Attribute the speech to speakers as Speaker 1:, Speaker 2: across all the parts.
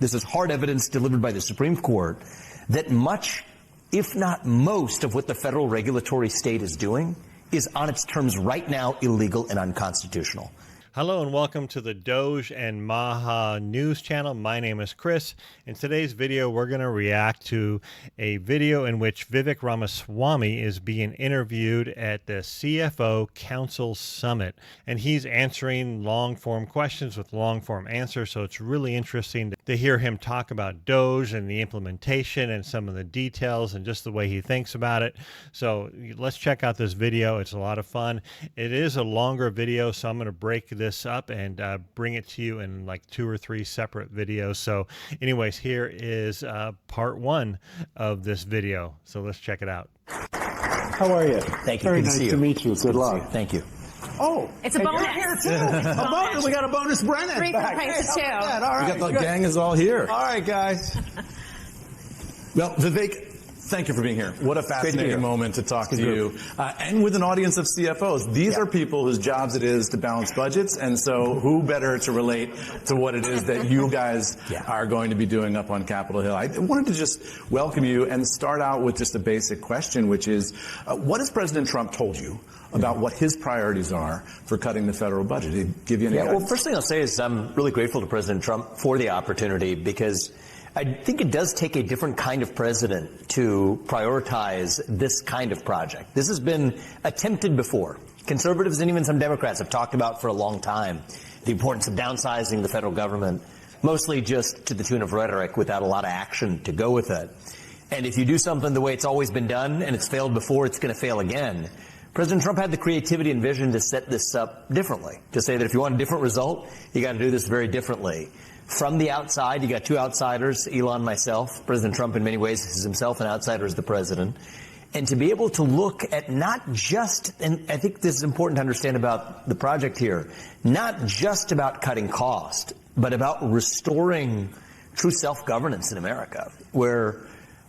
Speaker 1: this is hard evidence delivered by the Supreme Court, that much, if not most, of what the federal regulatory state is doing is on its terms right now illegal and unconstitutional.
Speaker 2: Hello and welcome to the Doge and Maha News channel. My name is Chris. In today's video, we're going to react to a video in which Vivek Ramaswamy is being interviewed at the CFO Council Summit. And he's answering long-form questions with long-form answers. So it's really interesting to hear him talk about Doge and the implementation and some of the details and just the way he thinks about it. So let's check out this video. It's a lot of fun. It is a longer video, so I'm going to break this up and bring it to you in like 2 or 3 separate videos. So anyways, here is part 1 of this video. So let's check it out.
Speaker 3: How are you?
Speaker 1: Thank you.
Speaker 3: Very
Speaker 1: Good
Speaker 3: nice
Speaker 1: to see
Speaker 3: to
Speaker 1: you.
Speaker 3: meet you. Good luck.
Speaker 1: Thank you.
Speaker 3: Oh,
Speaker 4: it's a bonus.
Speaker 3: Here too. A bonus. We got a bonus Brennan.
Speaker 4: 3
Speaker 3: back.
Speaker 4: prices too.
Speaker 3: All right.
Speaker 5: We got the gang is all here.
Speaker 3: All right, guys.
Speaker 5: Well, Vivek, thank you for being here. What a fascinating moment to talk to you. And with an audience of CFOs. These are people whose jobs it is to balance budgets, and so who better to relate to what it is that you guys are going to be doing up on Capitol Hill. I wanted to just welcome you and start out with just a basic question, which is, what has President Trump told you about what his priorities are for cutting the federal budget? Did he give you any guidance?
Speaker 1: Well, first thing I'll say is I'm really grateful to President Trump for the opportunity, because I think it does take a different kind of president to prioritize this kind of project. This has been attempted before. Conservatives and even some Democrats have talked about for a long time the importance of downsizing the federal government, mostly just to the tune of rhetoric without a lot of action to go with it. And if you do something the way it's always been done and it's failed before, it's going to fail again. President Trump had the creativity and vision to set this up differently, to say that if you want a different result, you got to do this very differently. From the outside, you got 2 outsiders, Elon and myself. President Trump in many ways is himself an outsider as the president. And to be able to look at not just, and I think this is important to understand about the project here, not just about cutting cost, but about restoring true self-governance in America, where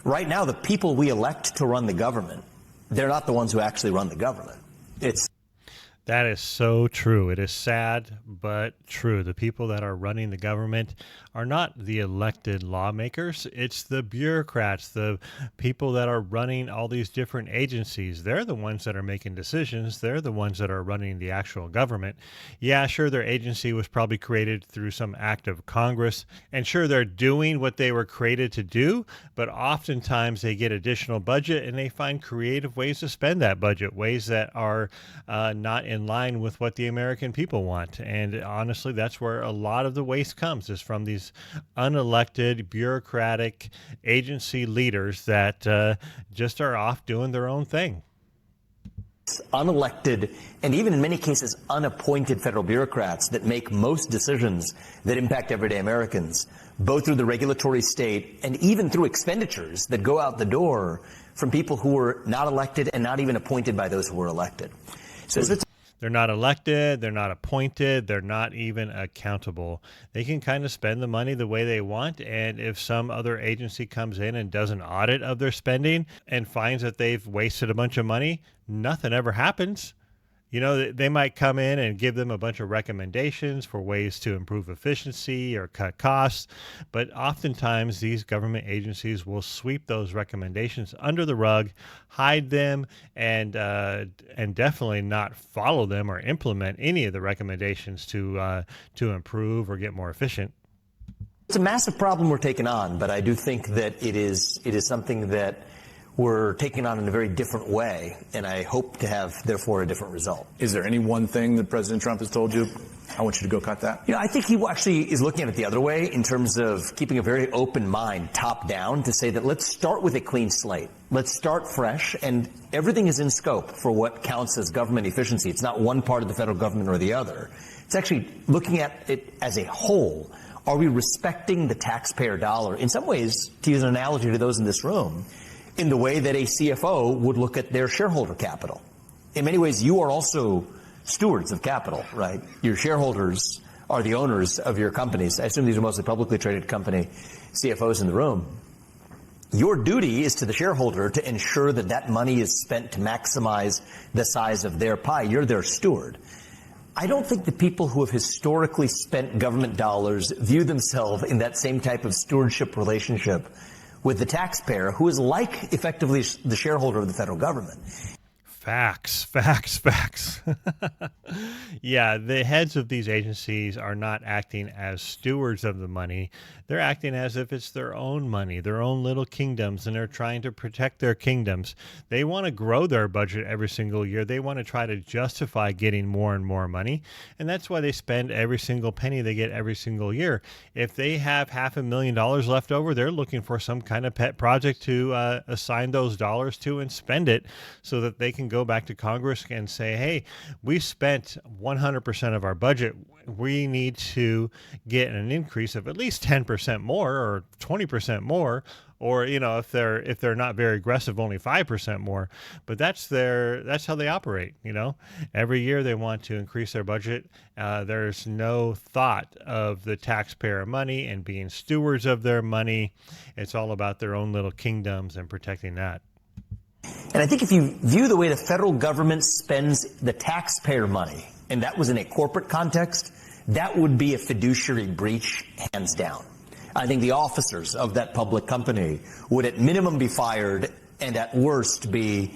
Speaker 1: right now the people we elect to run the government, they're not the ones who actually run the government.
Speaker 2: That is so true. It is sad, but true. The people that are running the government are not the elected lawmakers. It's the bureaucrats, the people that are running all these different agencies. They're the ones that are making decisions. They're the ones that are running the actual government. Yeah, sure, their agency was probably created through some act of Congress, and sure, they're doing what they were created to do, but oftentimes they get additional budget and they find creative ways to spend that budget, ways that are not in line with what the American people want. And honestly, that's where a lot of the waste comes, is from these unelected bureaucratic agency leaders that just are off doing their own thing.
Speaker 1: Unelected and even in many cases unappointed federal bureaucrats that make most decisions that impact everyday Americans, both through the regulatory state and even through expenditures that go out the door from people who were not elected and not even appointed by those who were elected. So
Speaker 2: they're not elected, they're not appointed, they're not even accountable. They can kind of spend the money the way they want, and if some other agency comes in and does an audit of their spending and finds that they've wasted a bunch of money, nothing ever happens. You know, they might come in and give them a bunch of recommendations for ways to improve efficiency or cut costs, but oftentimes these government agencies will sweep those recommendations under the rug, hide them, and definitely not follow them or implement any of the recommendations to improve or get more efficient.
Speaker 1: It's a massive problem we're taking on, but I do think that it is something that we're taking on in a very different way, and I hope to have, therefore, a different result.
Speaker 5: Is there any one thing that President Trump has told you? I want you to go cut that.
Speaker 1: You know, I think he actually is looking at it the other way in terms of keeping a very open mind, top down, to say that let's start with a clean slate. Let's start fresh, and everything is in scope for what counts as government efficiency. It's not one part of the federal government or the other. It's actually looking at it as a whole. Are we respecting the taxpayer dollar? In some ways, to use an analogy to those in this room, in the way that a CFO would look at their shareholder capital. In many ways, you are also stewards of capital, right? Your shareholders are the owners of your companies. I assume these are mostly publicly traded company CFOs in the room. Your duty is to the shareholder to ensure that that money is spent to maximize the size of their pie. You're their steward. I don't think the people who have historically spent government dollars view themselves in that same type of stewardship relationship with the taxpayer, who is like effectively the shareholder of the federal government.
Speaker 2: Facts. Yeah, the heads of these agencies are not acting as stewards of the money. They're acting as if it's their own money, their own little kingdoms, and they're trying to protect their kingdoms. They want to grow their budget every single year. They want to try to justify getting more and more money, and that's why they spend every single penny they get every single year. If they have $500,000 left over, they're looking for some kind of pet project to assign those dollars to and spend it so that they can go back to Congress and say, hey, we spent 100% of our budget. We need to get an increase of at least 10% more or 20% more, or, you know, if they're not very aggressive, only 5% more. But that's how they operate. You know, every year they want to increase their budget. There's no thought of the taxpayer money and being stewards of their money. It's all about their own little kingdoms and protecting that.
Speaker 1: And I think if you view the way the federal government spends the taxpayer money, and that was in a corporate context, that would be a fiduciary breach, hands down. I think the officers of that public company would at minimum be fired and at worst be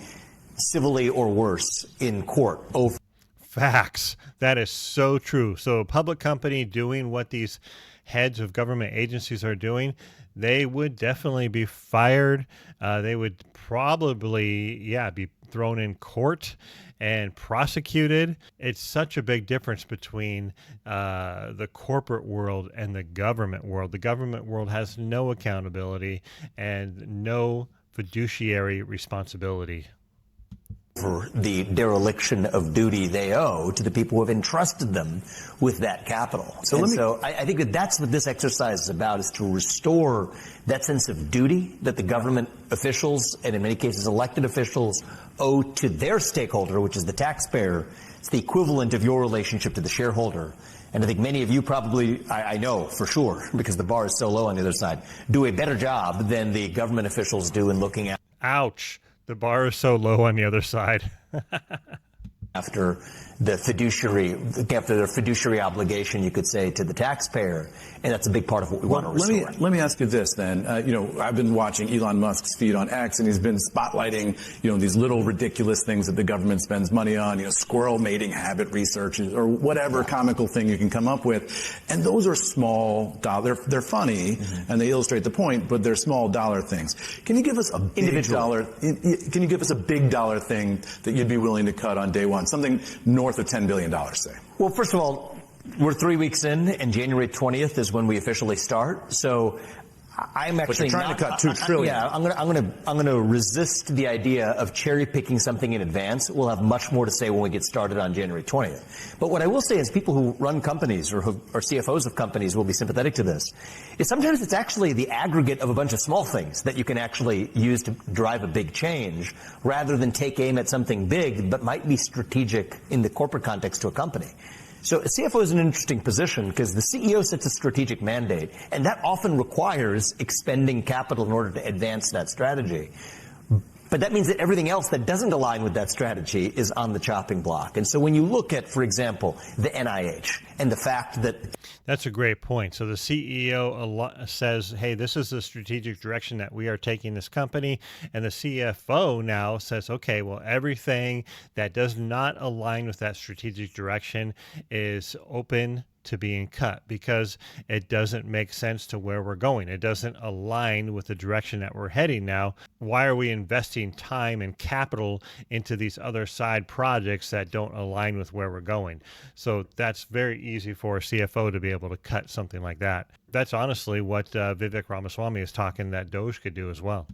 Speaker 1: civilly or worse in court over.
Speaker 2: Facts. That is so true. So a public company doing what these heads of government agencies are doing, they would definitely be fired. They would probably, be thrown in court and prosecuted. It's such a big difference between the corporate world and the government world. The government world has no accountability and no fiduciary responsibility
Speaker 1: for the dereliction of duty they owe to the people who have entrusted them with that capital. So I think that that's what this exercise is about, is to restore that sense of duty that the government officials, and in many cases elected officials, owe to their stakeholder, which is the taxpayer. It's the equivalent of your relationship to the shareholder. And I think many of you probably, I know for sure, because the bar is so low on the other side, do a better job than the government officials do in looking at.
Speaker 2: Ouch. The bar is so low on the other side.
Speaker 1: After their fiduciary obligation, you could say, to the taxpayer, and that's a big part of what we want to restore.
Speaker 5: Let me ask you this then. I've been watching Elon Musk's feed on X, and he's been spotlighting, these little ridiculous things that the government spends money on, squirrel mating habit research or whatever comical thing you can come up with, and those are small dollar. They're funny and they illustrate the point, but they're small dollar things. Can you give us a big dollar? Can you give us a big dollar thing that you'd be willing to cut on day one? Something north of $10 billion, say.
Speaker 1: Well, first of all, we're 3 weeks in, and January 20th is when we officially start. So I'm actually
Speaker 5: trying to cut $2 trillion.
Speaker 1: Yeah, I'm going to resist the idea of cherry picking something in advance. We'll have much more to say when we get started on January 20th. But what I will say is, people who run companies or CFOs of companies will be sympathetic to this, is sometimes it's actually the aggregate of a bunch of small things that you can actually use to drive a big change, rather than take aim at something big but might be strategic in the corporate context to a company. So a CFO is in an interesting position because the CEO sets a strategic mandate, and that often requires expending capital in order to advance that strategy. But that means that everything else that doesn't align with that strategy is on the chopping block. And so when you look at, for example, the NIH and the fact that...
Speaker 2: That's a great point. So the CEO says, hey, this is the strategic direction that we are taking this company. And the CFO now says, okay, well, everything that does not align with that strategic direction is open to being cut because it doesn't make sense to where we're going. It doesn't align with the direction that we're heading now. Why are we investing time and capital into these other side projects that don't align with where we're going? So that's very easy for a CFO to be able to cut something like that. That's honestly what Vivek Ramaswamy is talking that Doge could do as well.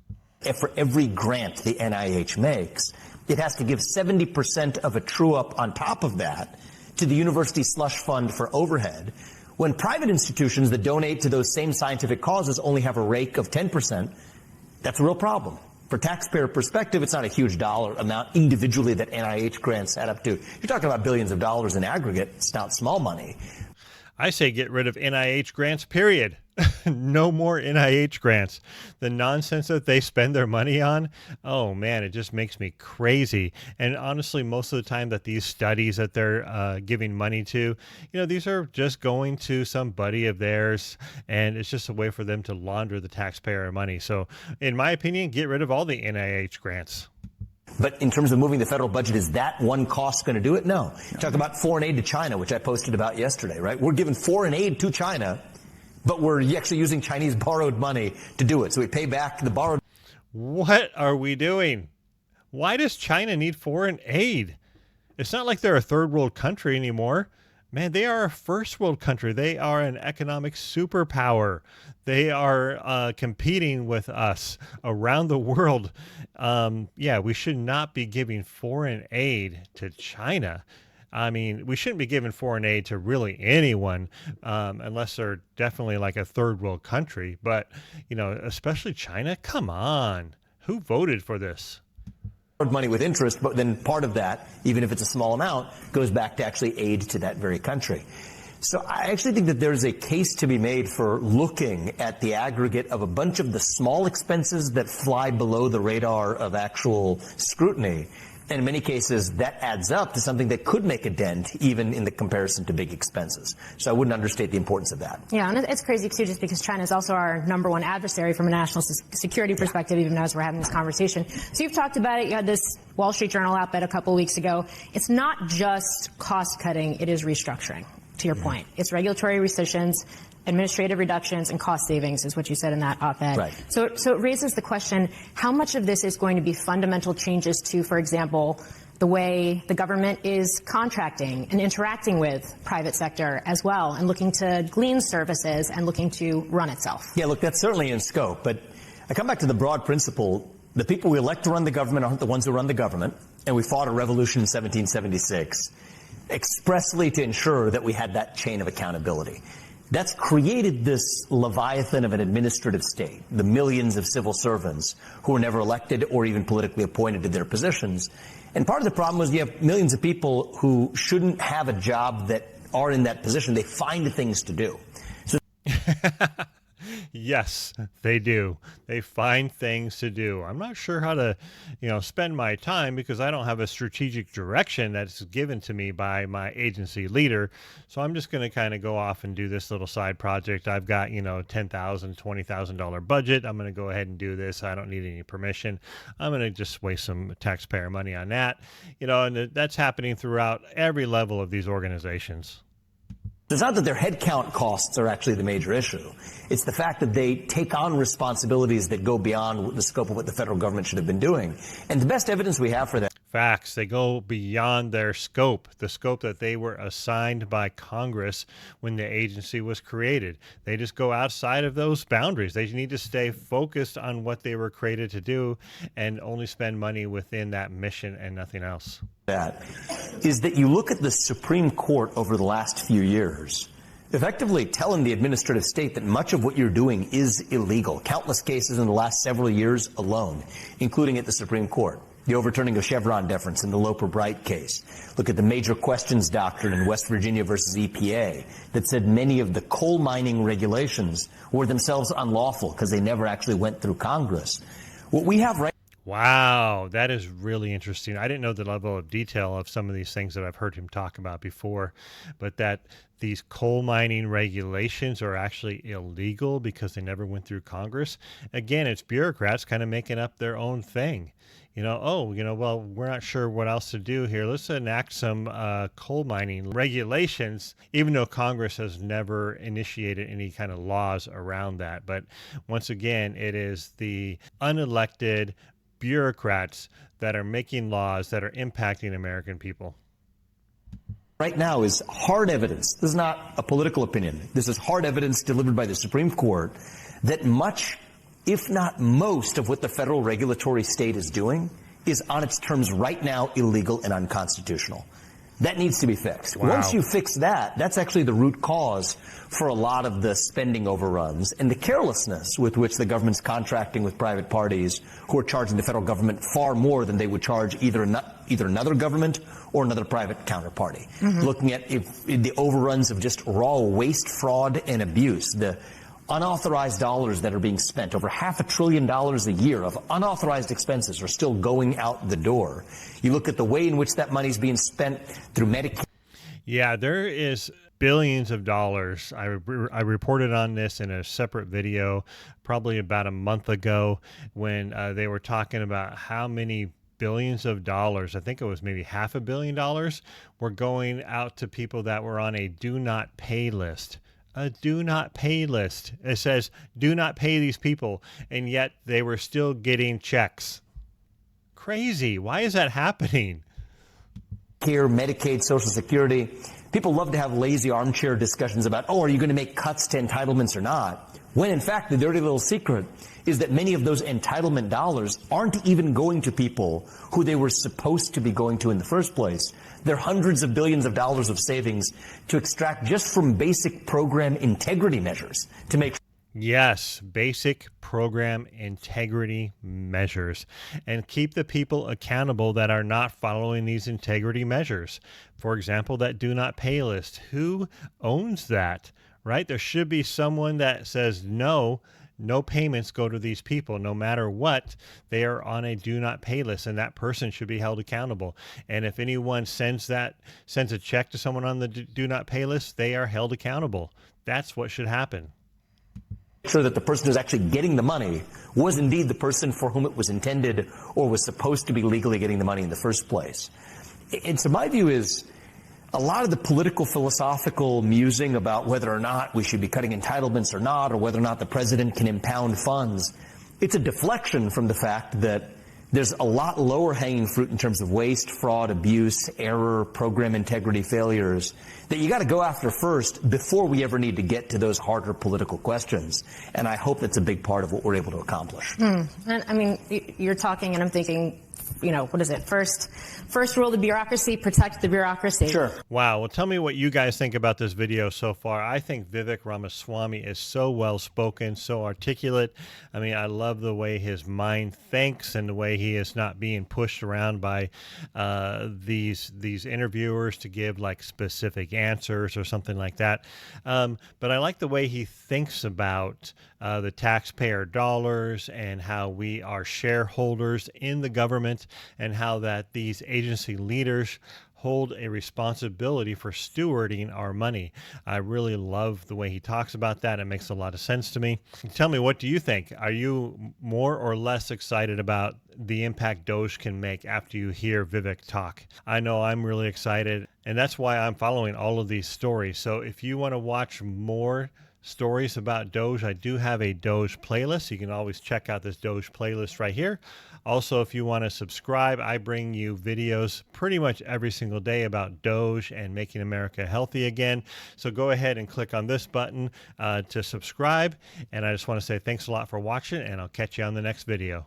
Speaker 1: If for every grant the NIH makes, it has to give 70% of a true-up on top of that to the university slush fund for overhead, when private institutions that donate to those same scientific causes only have a rake of 10%, that's a real problem. For taxpayer perspective, it's not a huge dollar amount individually that NIH grants add up to. You're talking about billions of dollars in aggregate. It's not small money.
Speaker 2: I say get rid of NIH grants, period. No more NIH grants. The nonsense that they spend their money on, oh man, it just makes me crazy. And honestly, most of the time that these studies that they're giving money to, these are just going to some buddy of theirs, and it's just a way for them to launder the taxpayer money. So in my opinion, get rid of all the NIH grants.
Speaker 1: But in terms of moving the federal budget, is that one cost going to do it? No. Talk about foreign aid to China, which I posted about yesterday, right? We're giving foreign aid to China, but we're actually using Chinese borrowed money to do it. So we pay back the borrowed.
Speaker 2: What are we doing? Why does China need foreign aid? It's not like they're a third world country anymore. Man, they are a first world country. They are an economic superpower. They are competing with us around the world. We should not be giving foreign aid to China. I mean, we shouldn't be giving foreign aid to really anyone unless they're definitely like a third world country. But, especially China, come on. Who voted for this?
Speaker 1: Money with interest, but then part of that, even if it's a small amount, goes back to actually aid to that very country. So I actually think that there's a case to be made for looking at the aggregate of a bunch of the small expenses that fly below the radar of actual scrutiny. And in many cases, that adds up to something that could make a dent, even in the comparison to big expenses. So I wouldn't understate the importance of that.
Speaker 4: Yeah, and it's crazy, too, just because China is also our number one adversary from a national security perspective, even as we're having this conversation. So you've talked about it. You had this Wall Street Journal op-ed a couple weeks ago. It's not just cost-cutting. It is restructuring, to your point. It's regulatory rescissions, administrative reductions, and cost savings is what you said in that op-ed.
Speaker 1: Right.
Speaker 4: So it raises the question, how much of this is going to be fundamental changes to, for example, the way the government is contracting and interacting with private sector as well, and looking to glean services and looking to run itself?
Speaker 1: Yeah, look, that's certainly in scope, but I come back to the broad principle. The people we elect to run the government aren't the ones who run the government, and we fought a revolution in 1776 expressly to ensure that we had that chain of accountability. That's created this leviathan of an administrative state, the millions of civil servants who were never elected or even politically appointed to their positions. And part of the problem was you have millions of people who shouldn't have a job that are in that position. They find things to do. So
Speaker 2: Yes, they do. They find things to do. I'm not sure how to, spend my time because I don't have a strategic direction that's given to me by my agency leader. So I'm just going to kind of go off and do this little side project. I've got, $10,000, $20,000 budget. I'm going to go ahead and do this. I don't need any permission. I'm going to just waste some taxpayer money on that. And that's happening throughout every level of these organizations.
Speaker 1: It's not that their headcount costs are actually the major issue. It's the fact that they take on responsibilities that go beyond the scope of what the federal government should have been doing. And the best evidence we have for that.
Speaker 2: Facts. They go beyond their scope, the scope that they were assigned by Congress when the agency was created. They just go outside of those boundaries. They need to stay focused on what they were created to do and only spend money within that mission and nothing else.
Speaker 1: That is that you look at the Supreme Court over the last few years, effectively telling the administrative state that much of what you're doing is illegal. Countless cases in the last several years alone, including at the Supreme Court. The overturning of Chevron deference in the Loper-Bright case. Look at the major questions doctrine in West Virginia versus EPA that said many of the coal mining regulations were themselves unlawful because they never actually went through Congress. What we have right.
Speaker 2: Wow, that is really interesting. I didn't know the level of detail of some of these things that I've heard him talk about before, but that these coal mining regulations are actually illegal because they never went through Congress. Again, it's bureaucrats kind of making up their own thing. Well, we're not sure what else to do here. Let's enact some coal mining regulations, even though Congress has never initiated any kind of laws around that. But once again, it is the unelected bureaucrats that are making laws that are impacting American people.
Speaker 1: Right now is hard evidence. This is not a political opinion. This is hard evidence delivered by the Supreme Court that much, if not most, of what the federal regulatory state is doing is on its terms right now illegal and unconstitutional. That needs to be fixed.
Speaker 2: Wow.
Speaker 1: Once you fix that, that's actually the root cause for a lot of the spending overruns and the carelessness with which the government's contracting with private parties who are charging the federal government far more than they would charge either another government or another private counterparty. Looking at the overruns of just raw waste, fraud, and abuse, the unauthorized dollars that are being spent, over $500 billion a year of unauthorized expenses are still going out the door. You look at the way in which that money is being spent through Medicaid.
Speaker 2: Yeah, there is billions of dollars. I reported on this in a separate video probably about a month ago when they were talking about how many billions of dollars, I think it was maybe $500 million, were going out to people that were on a do not pay list. A do not pay list. It says do not pay these people, and yet they were still getting checks. Crazy. Why is that happening?
Speaker 1: Care, Medicaid, Social Security. People love to have lazy armchair discussions about, oh, are you going to make cuts to entitlements or not? When in fact, the dirty little secret is that many of those entitlement dollars aren't even going to people who they were supposed to be going to in the first place. They're hundreds of billions of dollars of savings to extract just from basic program integrity measures to make.
Speaker 2: Yes, basic program integrity measures, and keep the people accountable that are not following these integrity measures. For example, that do not pay list. Who owns that, right? There should be someone that says no payments go to these people. No matter what, they are on a do not pay list, and that person should be held accountable. And if anyone sends a check to someone on the do not pay list, they are held accountable. That's what should happen.
Speaker 1: Sure that the person who's actually getting the money was indeed the person for whom it was intended or was supposed to be legally getting the money in the first place. And so my view is a lot of the political philosophical musing about whether or not we should be cutting entitlements or not, or whether or not the president can impound funds, it's a deflection from the fact that there's a lot lower hanging fruit in terms of waste, fraud, abuse, error, program integrity failures that you got to go after first before we ever need to get to those harder political questions. And I hope that's a big part of what we're able to accomplish.
Speaker 4: And I mean, you're talking and I'm thinking, what is it? First rule of the bureaucracy, protect the bureaucracy.
Speaker 1: Sure.
Speaker 2: Wow. Well, tell me what you guys think about this video so far. I think Vivek Ramaswamy is so well spoken, so articulate. I mean, I love the way his mind thinks and the way he is not being pushed around by these interviewers to give like specific answers or something like that. But I like the way he thinks about the taxpayer dollars and how we are shareholders in the government, and how that these agency leaders hold a responsibility for stewarding our money. I really love the way he talks about that. It makes a lot of sense to me. Tell me, what do you think? Are you more or less excited about the impact Doge can make after you hear Vivek talk? I know I'm really excited, and that's why I'm following all of these stories. So if you want to watch more stories about Doge, I do have a Doge playlist. You can always check out this Doge playlist right here. Also, if you want to subscribe, I bring you videos pretty much every single day about Doge and making America healthy again. So go ahead and click on this button to subscribe. And I just want to say thanks a lot for watching, and I'll catch you on the next video.